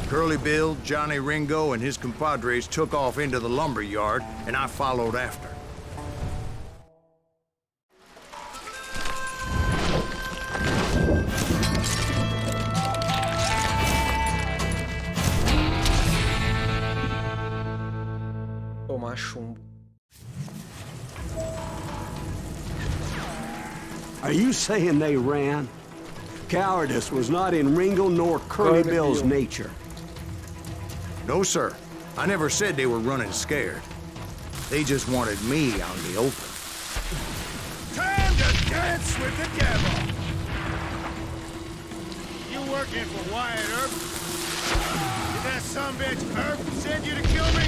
Curly Bill, Johnny Ringo, and his compadres took off into the lumber yard, and I followed after. Tomar chumbo. Are you saying they ran? Cowardice was not in Ringo nor Curly Bill's nature. No, sir. I never said they were running scared. They just wanted me out in the open. Time to dance with the devil! You working for Wyatt Earp? Did that sumbitch Earp send you to kill me?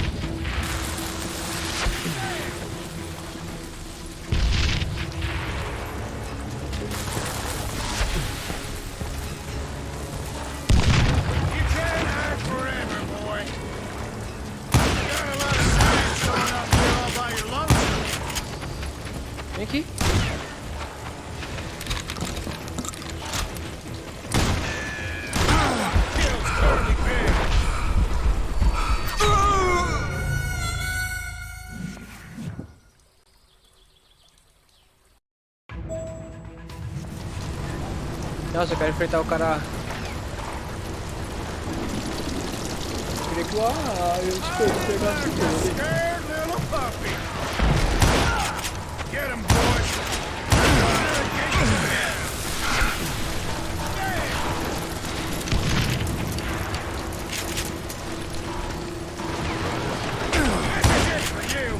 You can't hide forever, boy. You got a lot of science going up here all by your lonesome. Vem aqui. Nossa, eu quero enfrentar o cara. Eu queria que eu pegasse ele. Scared little puppy. Get him, boys. This is it for you.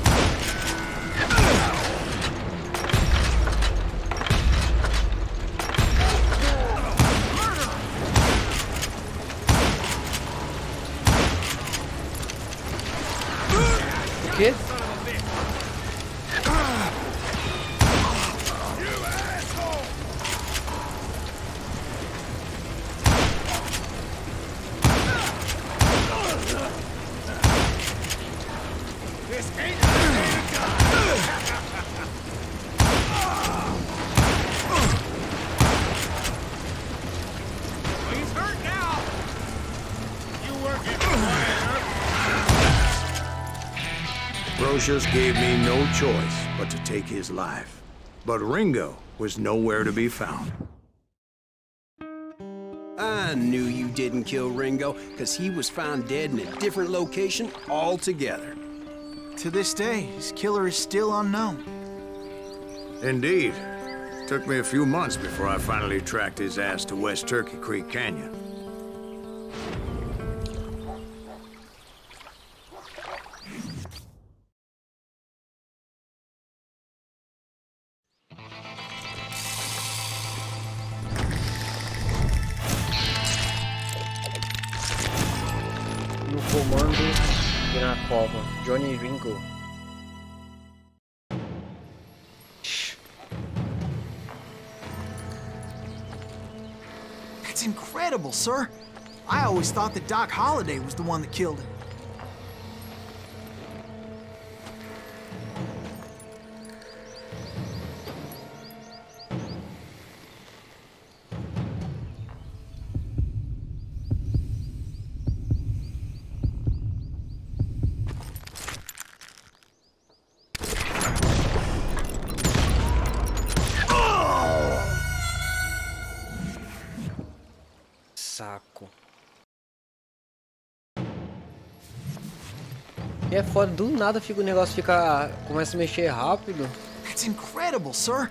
O quê? This ain't the He's hurt now. You working for Wyatt Earp? Brocious gave me no choice but to take his life. But Ringo was nowhere to be found. I knew you didn't kill Ringo, because he was found dead in a different location altogether. To this day, his killer is still unknown. Indeed. Took me a few months before I finally tracked his ass to West Turkey Creek Canyon. No comando e na cova. Johnny Ringo. That's incredible, sir. I always thought that Doc Holliday was the one that killed him. Saco. E é foda, do nada fica o negócio começa a mexer rápido. That's incredible, sir.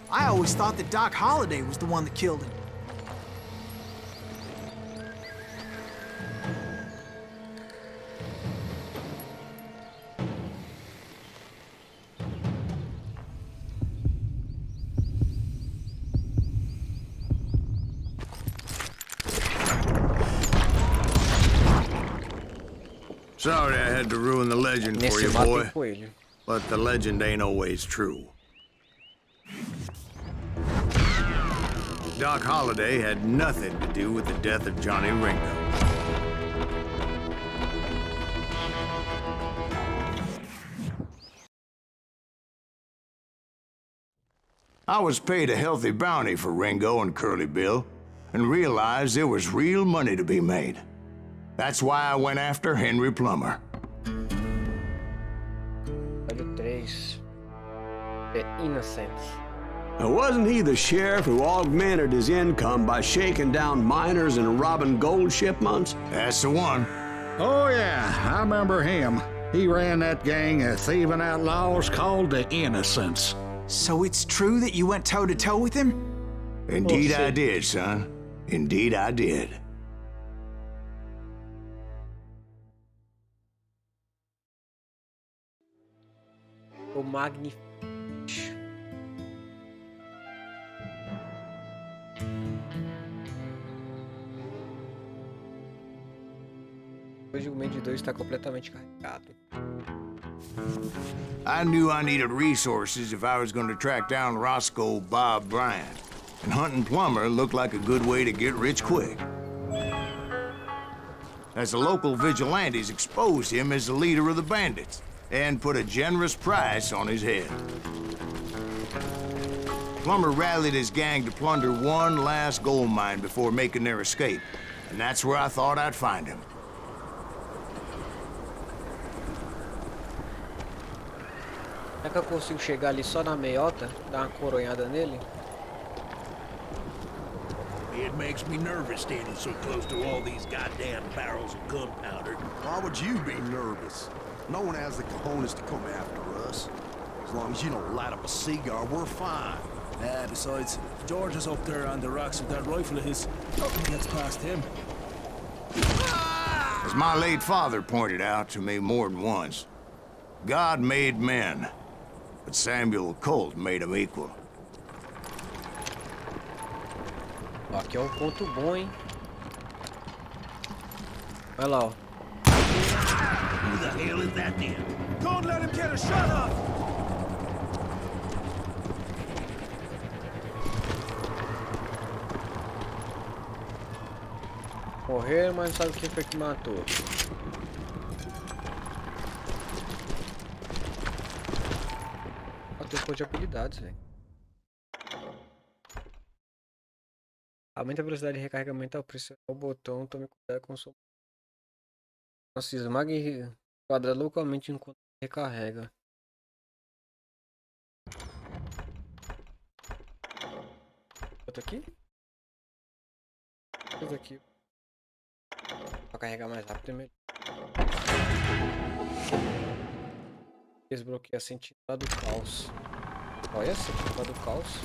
I always thought that Doc Holliday was the one that killed him. Sorry I had to ruin the legend for Nesse you, mato boy. tem coelho. But the legend ain't always true. Doc Holliday had nothing to do with the death of Johnny Ringo. I was paid a healthy bounty for Ringo and Curly Bill, and realized there was real money to be made. That's why I went after Henry Plummer. Olha 3. The Innocents. Now, wasn't he the sheriff who augmented his income by shaking down miners and robbing gold shipments? That's the one. Oh, yeah, I remember him. He ran that gang of thieving outlaws called the Innocents. So it's true that you went toe-to-toe with him? Indeed Oh, I shit. did, son. Indeed I did. O Magnifique. Hoje o Made 2 está completamente carregado. I knew I needed resources if I was going to track down Roscoe Bob Bryant. And hunting Plummer looked like a good way to get rich quick. As the local vigilantes exposed him as the leader of the bandits and put a generous price on his head. Plummer rallied his gang to plunder one last gold mine before making their escape. And that's where I thought I'd find him. Será que eu consigo chegar ali só na meiota? Dar uma coronhada nele? It makes me nervous standing so close to all these goddamn barrels of gunpowder. Why would you be nervous? No one has the cojones to come after us. As long as you don't light up a cigar, we're fine. Besides, George is up there on the rocks with that rifle of his. Nothing gets past him. As my late father pointed out to me more than once, God made men, but Samuel Colt made them equal. Ó, aqui é um ponto bom, hein? Olha lá, ó. Who the hell is that then? Don't let him get a shot off! Morreram, mas não sabe quem foi que matou. Ó, tem cor de habilidades, velho. Aumenta a velocidade de recarregamento ao pressionar o botão. Tome cuidado com o som. Nossa, esmague quadra localmente enquanto recarrega. Outro aqui? Outro aqui. Pra carregar mais rápido é melhor. Desbloqueia a sentinela do caos. Olha a sentinela do caos.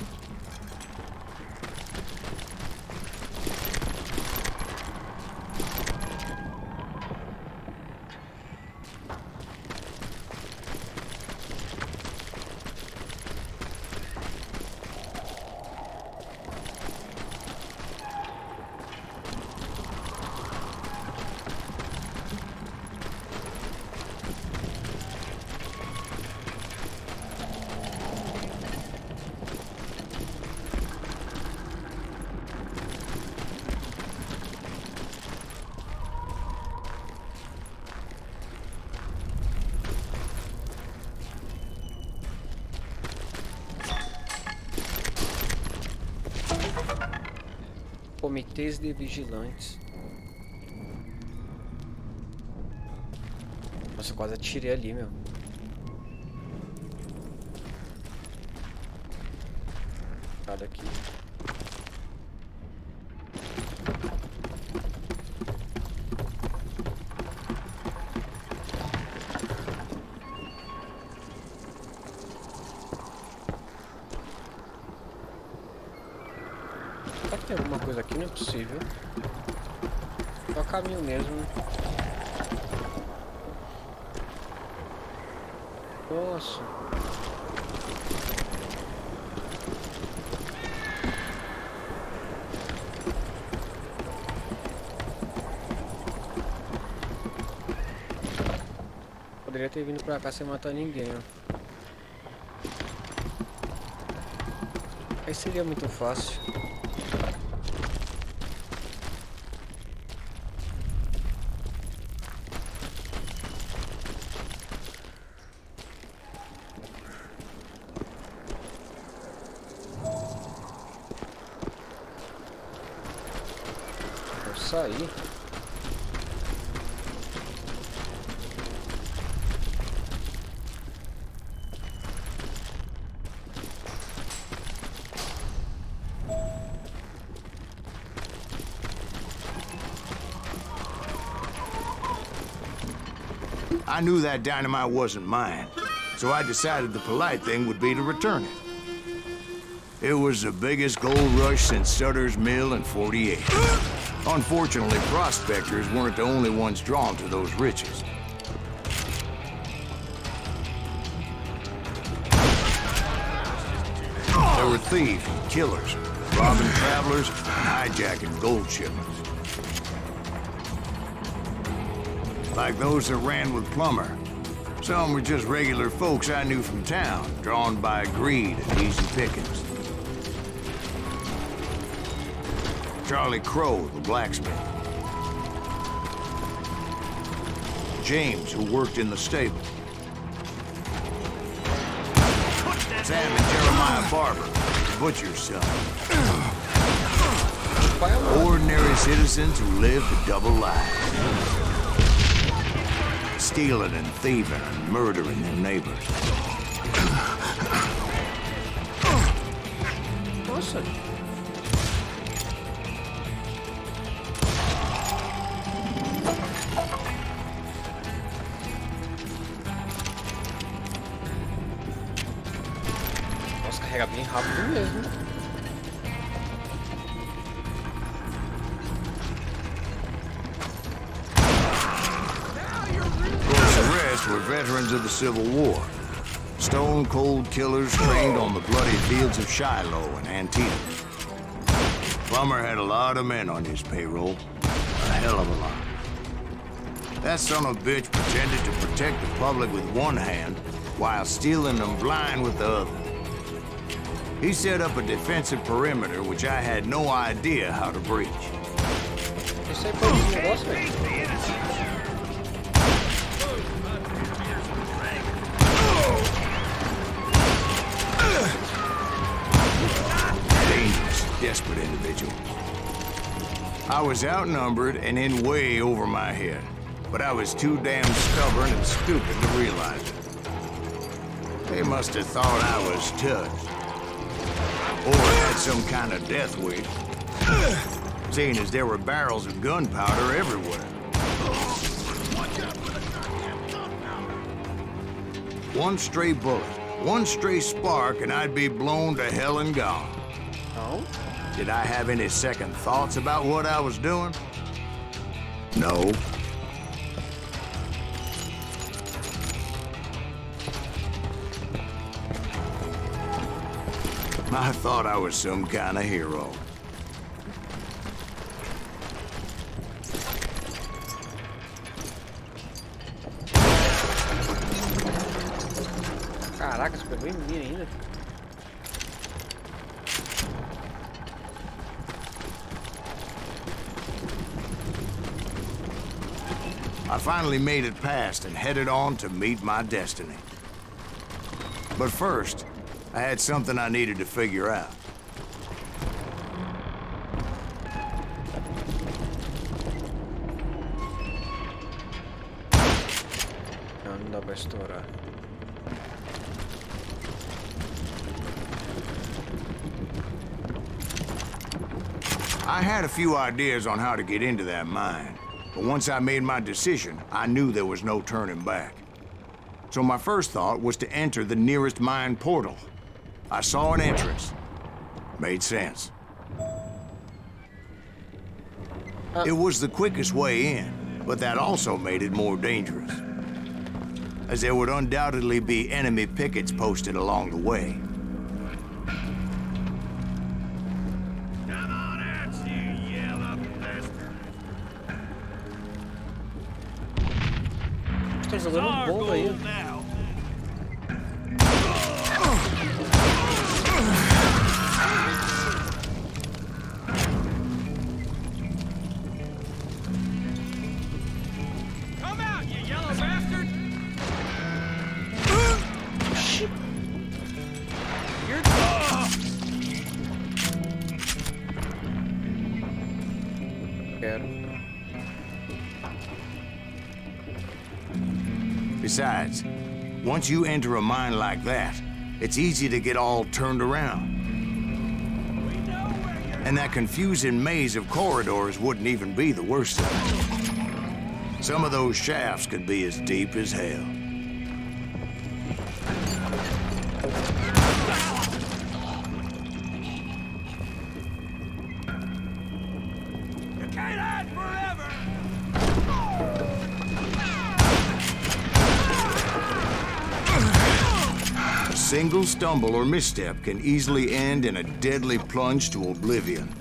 Comitês de vigilantes. Nossa, eu quase atirei ali, meu. Nada aqui. Será que tem alguma coisa aqui? Não é possível. Só caminho mesmo. Nossa. Poderia ter vindo pra cá sem matar ninguém, ó. Aí seria muito fácil. Vou sair. I knew that dynamite wasn't mine, so I decided the polite thing would be to return it. It was the biggest gold rush since Sutter's Mill in '48. Unfortunately, prospectors weren't the only ones drawn to those riches. There were thieves and killers, robbing travelers and hijacking gold shipments. Like those that ran with Plummer. Some were just regular folks I knew from town, drawn by greed and easy pickings. Charlie Crow, the blacksmith. James, who worked in the stable. Sam and Jeremiah Barber, the butcher's son. Ordinary citizens who lived a double life. Stealing and thieving and murdering their neighbors. Nossa. Nossa, carrega bem rápido mesmo. Were veterans of the Civil War. Stone-cold killers trained on the bloody fields of Shiloh and Antietam. Plummer had a lot of men on his payroll. A hell of a lot. That son of a bitch pretended to protect the public with one hand while stealing them blind with the other. He set up a defensive perimeter which I had no idea how to breach. Esse aí foi um negócio, velho. Desperate individual. I was outnumbered and in way over my head, but I was too damn stubborn and stupid to realize it. They must have thought I was touched, or had some kind of death wish, seeing as there were barrels of gunpowder everywhere. One stray bullet, one stray spark, and I'd be blown to hell and gone. Não. Did I have any second thoughts about what I was doing? No. I thought I was some kind of hero. Caraca, você pegou em mim ainda. I finally made it past and headed on to meet my destiny. But first, I had something I needed to figure out. Não dá pra estourar. I had a few ideas on how to get into that mine. But once I made my decision, I knew there was no turning back. So my first thought was to enter the nearest mine portal. I saw an entrance. Made sense. It was the quickest way in, but that also made it more dangerous, as there would undoubtedly be enemy pickets posted along the way. Tô jogando bomba aí. Come out, you yellow bastard! You're Quero. Besides, once you enter a mine like that, it's easy to get all turned around. And that confusing maze of corridors wouldn't even be the worst of it. Some of those shafts could be as deep as hell. You can't hide forever! A single stumble or misstep can easily end in a deadly plunge to oblivion.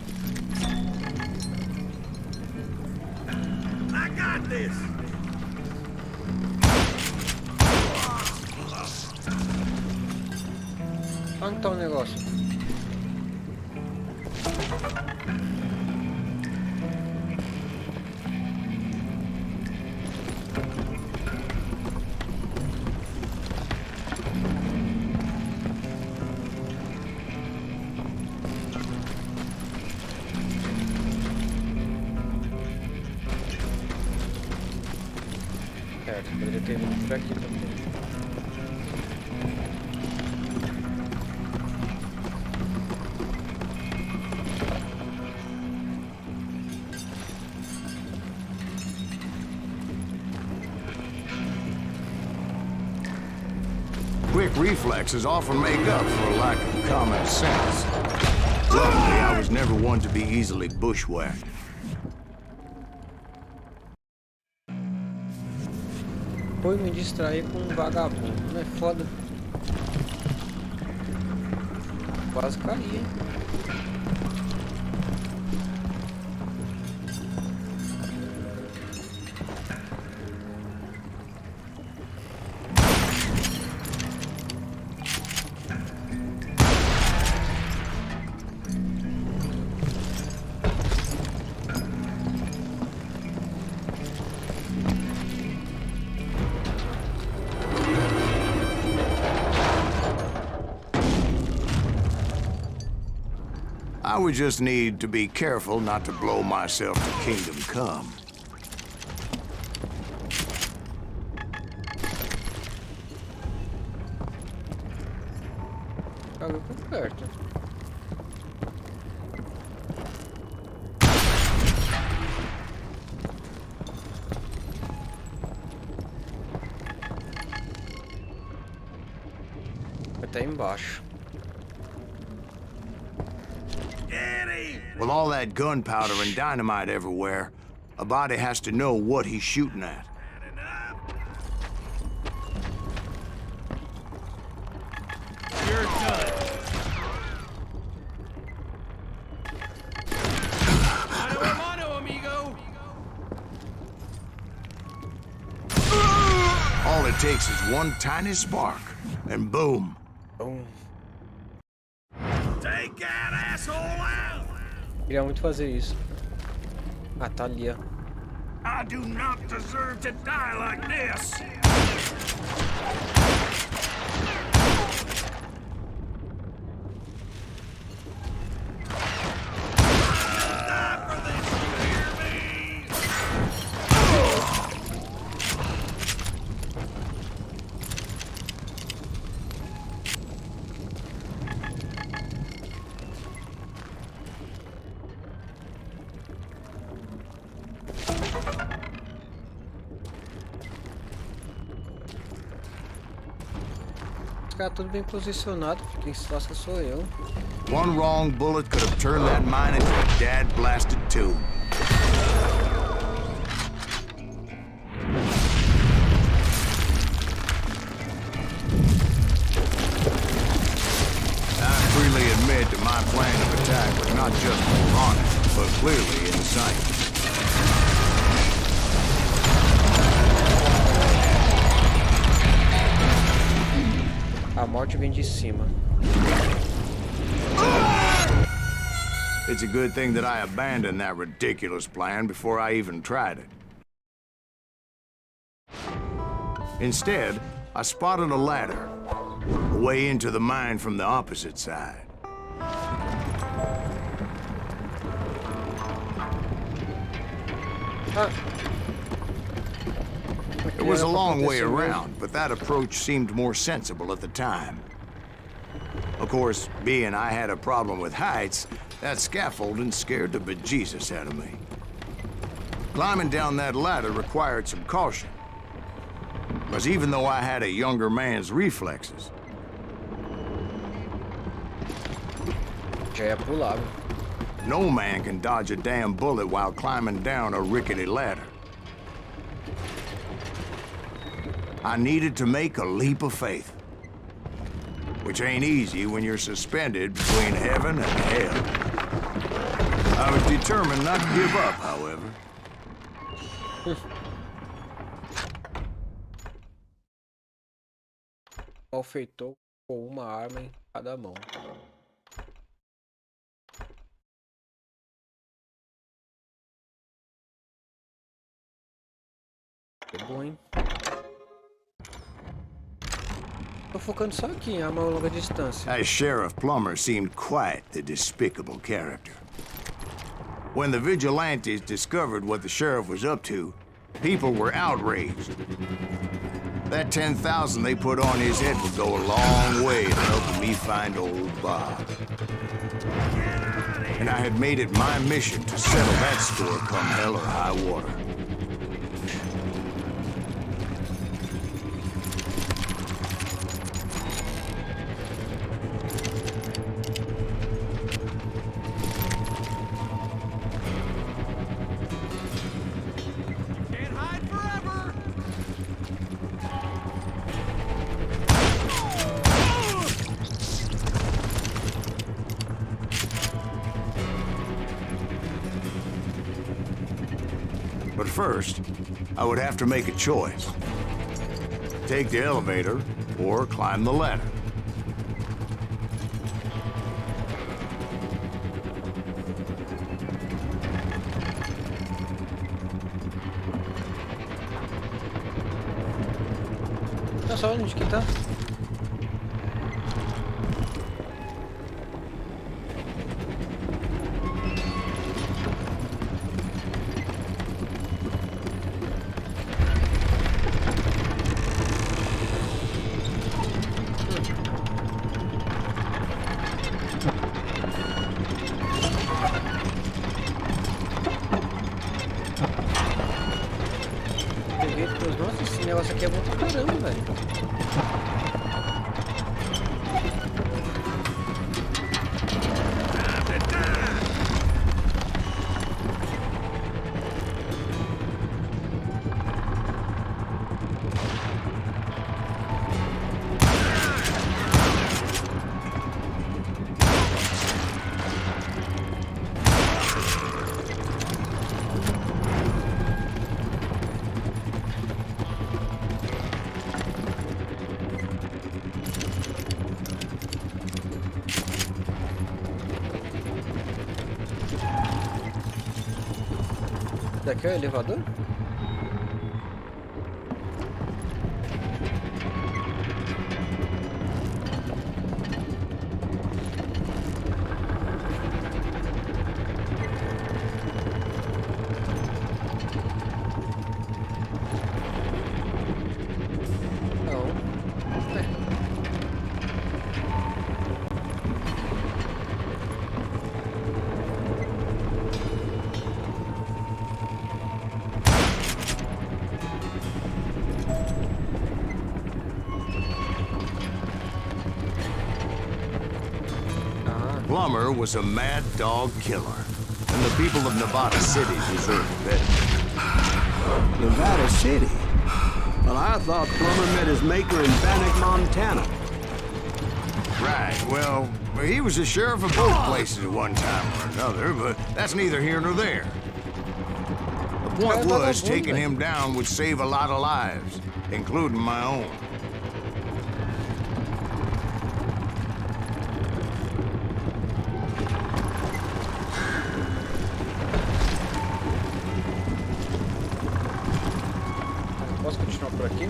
I got this! Onde tá o negócio? Certo, poderia ter vindo por aqui também. Quick reflexes often make up for a lack of common sense. Luckily, I was never one to be easily bushwhacked. Foi me distrair com um vagabundo, não é foda? Quase caí, hein? I would just need to be careful not to blow myself to Kingdom Come. Caiu por perto. Até embaixo. With all that gunpowder and dynamite everywhere, a body has to know what he's shooting at. You're done. Mano a mano, amigo. All it takes is one tiny spark, and boom. Então, Take that asshole out! queria muito fazer isso. Ah, tá ali, ó. I do not deserve to die like this! Die for this, you hear me? Os caras tudo bem posicionado, quem se lasca sou eu. One wrong bullet could have turned that mine into a dad-blasted tomb. I freely admit that my plan of attack was not just honest, but clearly insane. A morte vem de cima. It's a good thing that I abandoned that ridiculous plan before I even tried it. Instead, I spotted a ladder, a way into the mine from the opposite side. Ah. It was a long way around, but that approach seemed more sensible at the time. Of course, being I had a problem with heights, that scaffolding scared the bejesus out of me. Climbing down that ladder required some caution. Because even though I had a younger man's reflexes, Já ia pular. no man can dodge a damn bullet while climbing down a rickety ladder. I needed to make a leap of faith, which ain't easy when you're suspended between heaven and hell. I was determined not to give up, however. Malfeitor com uma arma em cada mão. Que bom, hein? Tô focando só aqui em arma a longa distância. As Sheriff Plummer seemed quite the despicable character. When the vigilantes discovered what the sheriff was up to, people were outraged. That 10,000 they put on his head would go a long way to helping me find old Bob. And I had made it my mission to settle that score come hell or high water. But first, I would have to make a choice. Take the elevator or climb the ladder. Olha só onde que tá. Nossa, esse negócio aqui é bom pra caramba, velho. Daqui é o elevador? Plummer was a mad dog killer, and the people of Nevada City deserved better. Nevada City? Well, I thought Plummer met his maker in Bannock, Montana. Right, well, he was the sheriff of both places at one time or another, but that's neither here nor there. The point was, taking him down would save a lot of lives, including my own. Posso continuar por aqui?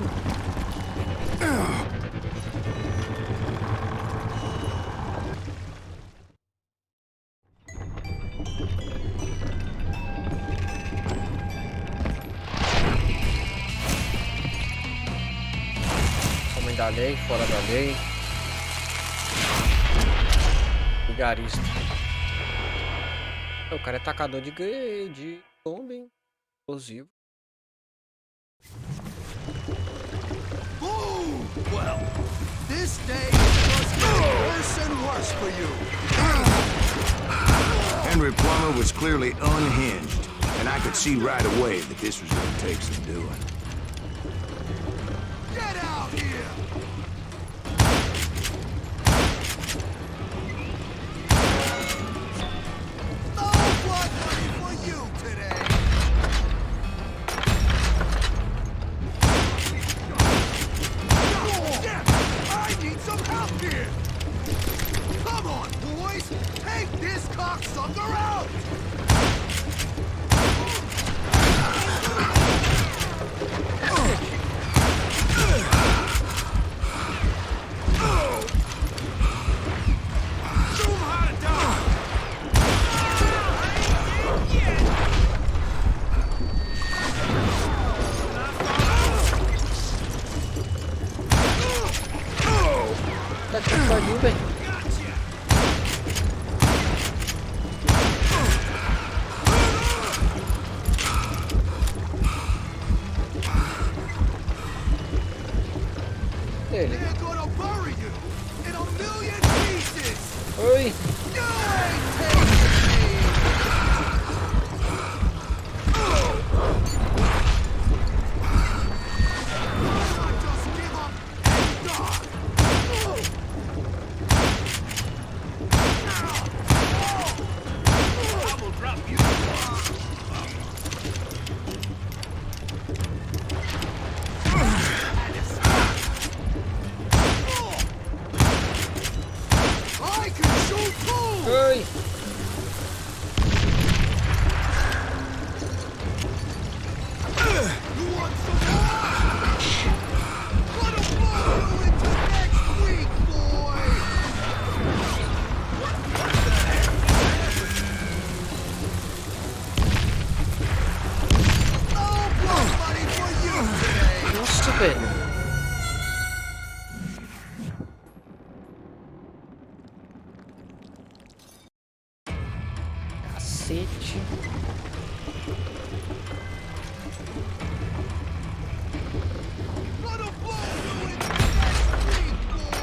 Homem da lei, fora da lei. Vigarista. O cara é tacador de bomba, hein? explosivo. Boom! Well, this day is just getting worse and worse for you. Henry Plummer was clearly unhinged, and I could see right away that this was going to take some doing. Get out here! No blood money for you today! I need some help here! Come on, boys! Take this cocksucker out! Tá que pariu, velho. Ele. They're gonna bury you in a million pieces! Oi! You ain't taking me! I just give up and die! I will drop you! I can shoot too! Oi! You want some more? Gonna blow you into next week, boy! No blood money for you today! Nossa, velho. Cacete. Gonna blow you into next week, boy!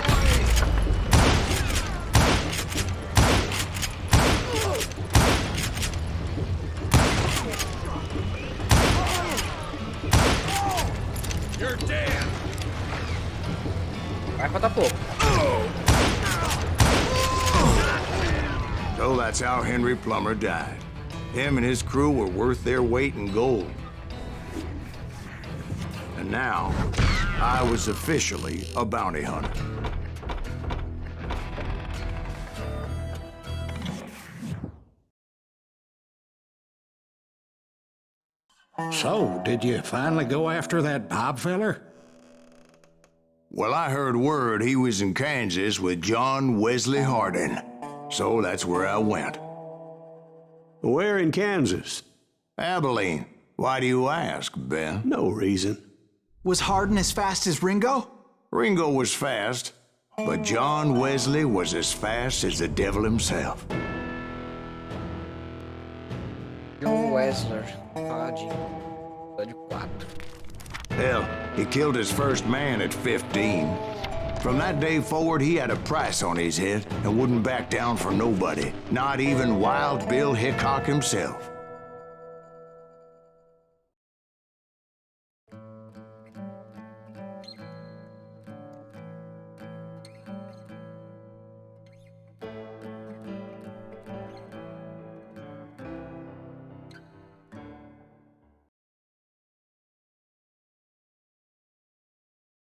You're dead. Vai faltar pouco. So that's how Henry Plummer died. Him and his crew were worth their weight in gold. And now, I was officially a bounty hunter. So, did you finally go after that Bob feller? Well, I heard word he was in Kansas with John Wesley Hardin. So that's where I went. Where in Kansas? Abilene. Why do you ask, Ben? No reason. Was Hardin as fast as Ringo? Ringo was fast, but John Wesley was as fast as the devil himself. John Wesley. Tadinho. Episódio 4. Hell, he killed his first man at 15. From that day forward, he had a price on his head and wouldn't back down for nobody, not even Wild Bill Hickok himself.